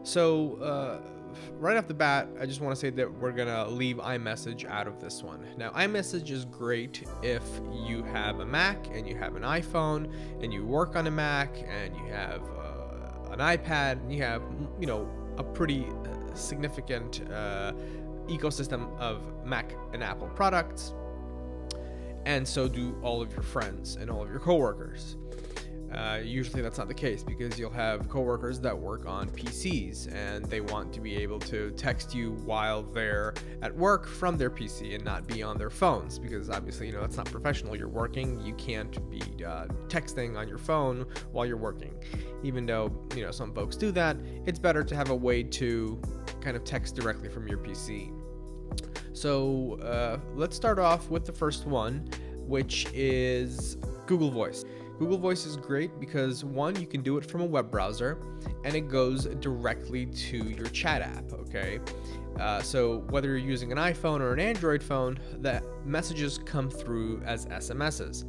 So, right off the bat, I just want to say that we're going to leave iMessage out of this one. Now, iMessage is great if you have a Mac and you have an iPhone and you work on a Mac and you have an iPad and you have, a pretty significant ecosystem of Mac and Apple products. And so do all of your friends and all of your coworkers. Usually that's not the case because you'll have coworkers that work on PCs and they want to be able to text you while they're at work from their PC and not be on their phones, because obviously, that's not professional. You're working. You can't be texting on your phone while you're working. Even though, some folks do that, it's better to have a way to kind of text directly from your PC. So let's start off with the first one, which is Google Voice. Google Voice is great because, one, you can do it from a web browser and it goes directly to your chat app, okay? So whether you're using an iPhone or an Android phone, the messages come through as SMSs.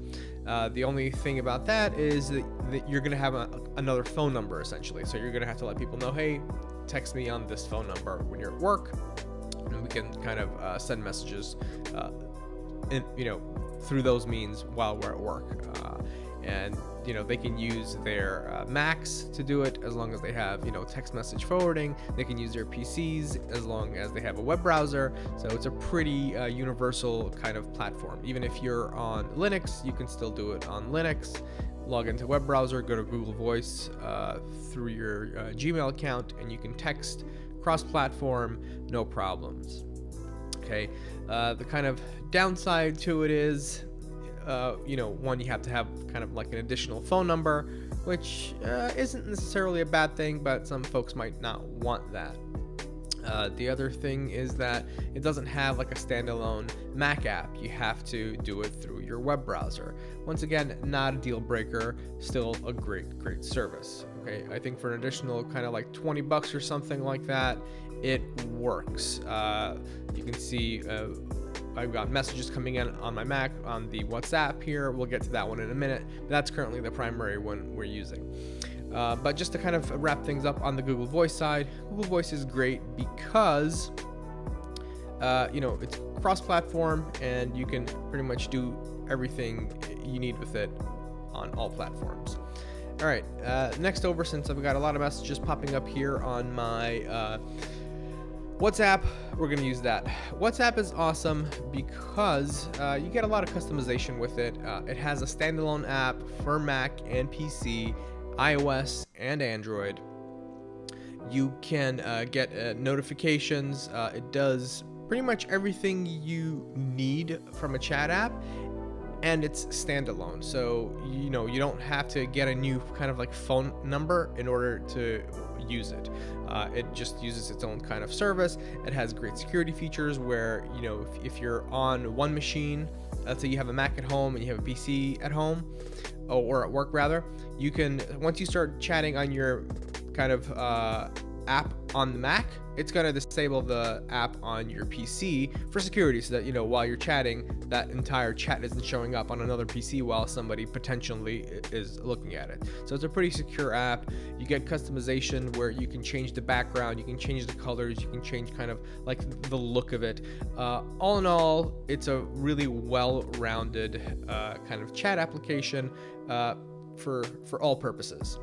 The only thing about that is that you're going to have another phone number, essentially. So you're going to have to let people know, hey, text me on this phone number when you're at work, and we can kind of send messages through those means while we're at work. And they can use their Macs to do it as long as they have text message forwarding. They can use their PCs as long as they have a web browser. So it's a pretty universal kind of platform. Even if you're on Linux, you can still do it on Linux. Log into web browser, go to Google Voice through your Gmail account, and you can text cross-platform, no problems. Okay, the kind of downside to it is, one, you have to have kind of like an additional phone number, which isn't necessarily a bad thing, but some folks might not want that. The other thing is that it doesn't have like a standalone Mac app. You have to do it through your web browser. Once again, not a deal breaker, still a great service. Okay, I think for an additional kind of like $20 or something like that, it works. You can see I've got messages coming in on my Mac on the WhatsApp here. We'll get to that one in a minute. That's currently the primary one we're using. But just to kind of wrap things up on the Google Voice side, Google Voice is great because, it's cross-platform and you can pretty much do everything you need with it on all platforms. All right, next over, since I've got a lot of messages popping up here on my WhatsApp, we're going to use that. WhatsApp is awesome because you get a lot of customization with it. It has a standalone app for Mac and PC, iOS and Android. You can get notifications. It does pretty much everything you need from a chat app, and it's standalone. So, you don't have to get a new kind of like phone number in order to use it. It just uses its own kind of service. It has great security features where, if you're on one machine, let's say you have a Mac at home and you have a PC at home, or at work rather, you can, once you start chatting on your kind of app on the Mac, it's going to disable the app on your PC for security, so that while you're chatting, that entire chat isn't showing up on another PC while somebody potentially is looking at it. So it's a pretty secure app. You get customization where you can change the background, you can change the colors, you can change kind of like the look of it. All in all, it's a really well-rounded kind of chat application for all purposes.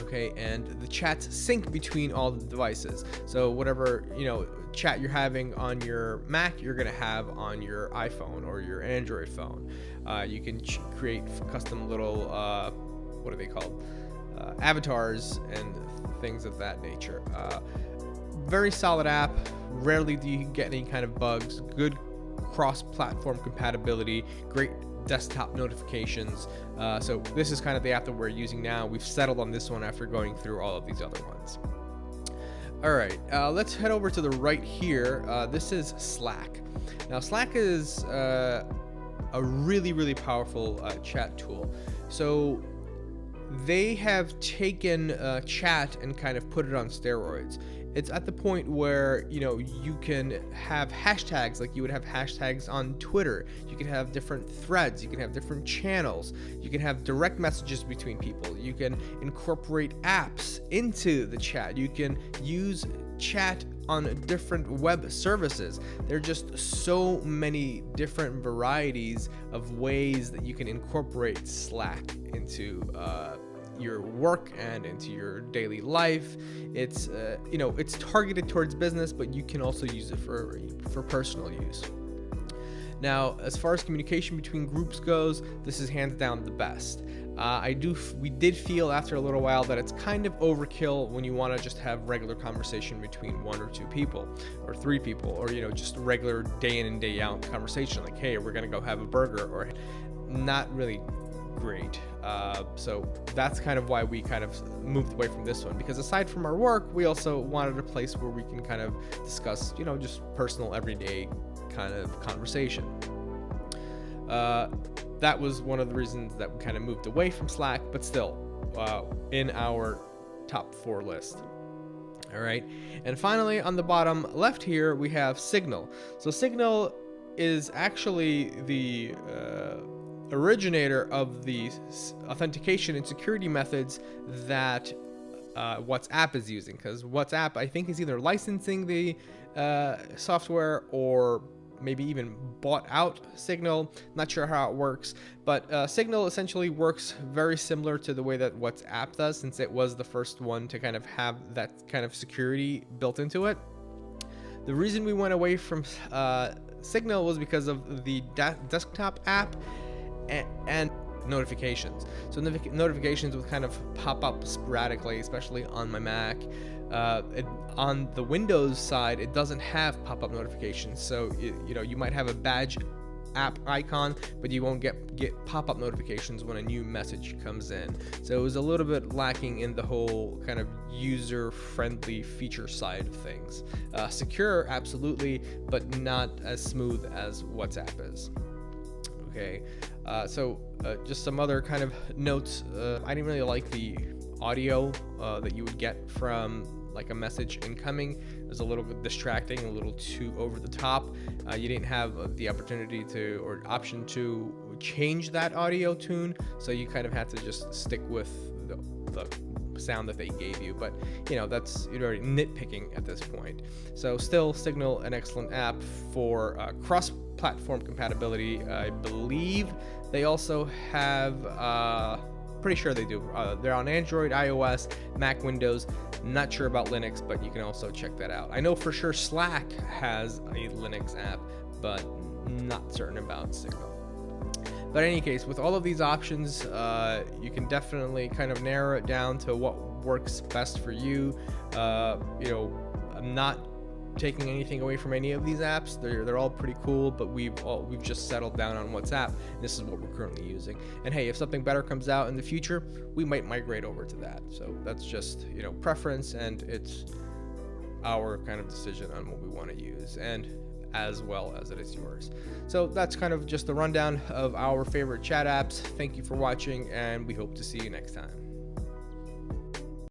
Okay, and the chats sync between all the devices. So whatever chat you're having on your Mac, you're gonna have on your iPhone or your Android phone. You can create custom little what are they called? Avatars and things of that nature. Very solid app. Rarely do you get any kind of bugs. Good cross-platform compatibility. Great desktop notifications. So this is kind of the app that we're using now. We've settled on this one after going through all of these other ones. All right, let's head over to the right here. This is Slack. Now, Slack is a really powerful chat tool. So they have taken chat and kind of put it on steroids. It's at the point where, you know, you can have hashtags like you would have hashtags on Twitter. You can have different threads. You can have different channels. You can have direct messages between people. You can incorporate apps into the chat. You can use chat on different web services. There are just so many different varieties of ways that you can incorporate Slack into your work and into your daily life. It's you know, it's targeted towards business, but you can also use it for personal use. Now, as far as communication between groups goes, this is hands down the best. We did feel after a little while that it's kind of overkill when you want to just have regular conversation between 1 or 2 people or 3 people, or, you know, just regular day in and day out conversation like, hey, we're gonna go have a burger, or not really great. So that's kind of why we kind of moved away from this one, because aside from our work, we also wanted a place where we can kind of discuss, you know, just personal everyday kind of conversation. That was one of the reasons that we kind of moved away from Slack, but still in our top 4 list. All right, and finally on the bottom left here we have Signal. So Signal is actually the originator of the authentication and security methods that WhatsApp is using, because WhatsApp, I think, is either licensing the software or maybe even bought out Signal. Not sure how it works, but Signal essentially works very similar to the way that WhatsApp does, since it was the first one to kind of have that kind of security built into it. The reason we went away from Signal was because of the desktop app and notifications. So notifications would kind of pop up sporadically, especially on my Mac. On the Windows side, it doesn't have pop-up notifications, so you know, you might have a badge app icon, but you won't get pop-up notifications when a new message comes in. So it was a little bit lacking in the whole kind of user-friendly feature side of things. Secure, absolutely, but not as smooth as WhatsApp is. Okay, so just some other kind of notes. I didn't really like the audio that you would get from like a message incoming. It was a little bit distracting, a little too over the top. You didn't have the opportunity to, or option to, change that audio tune, so you kind of had to just stick with the sound that they gave you. But you know, that's, you're already nitpicking at this point. So still, Signal, an excellent app for cross-platform compatibility. I believe they also have pretty sure they do. They're on Android, iOS, Mac, Windows. Not sure about Linux, but you can also check that out. I know for sure Slack has a Linux app, but not certain about Signal. But in any case, with all of these options, you can definitely kind of narrow it down to what works best for you. You know, I'm not taking anything away from any of these apps. They're all pretty cool, but we've just settled down on WhatsApp. This is what we're currently using. And hey, if something better comes out in the future, we might migrate over to that. So that's just, you know, preference, and it's our kind of decision on what we want to use, and as well as it is yours. So that's kind of just the rundown of our favorite chat apps. Thank you for watching, and we hope to see you next time.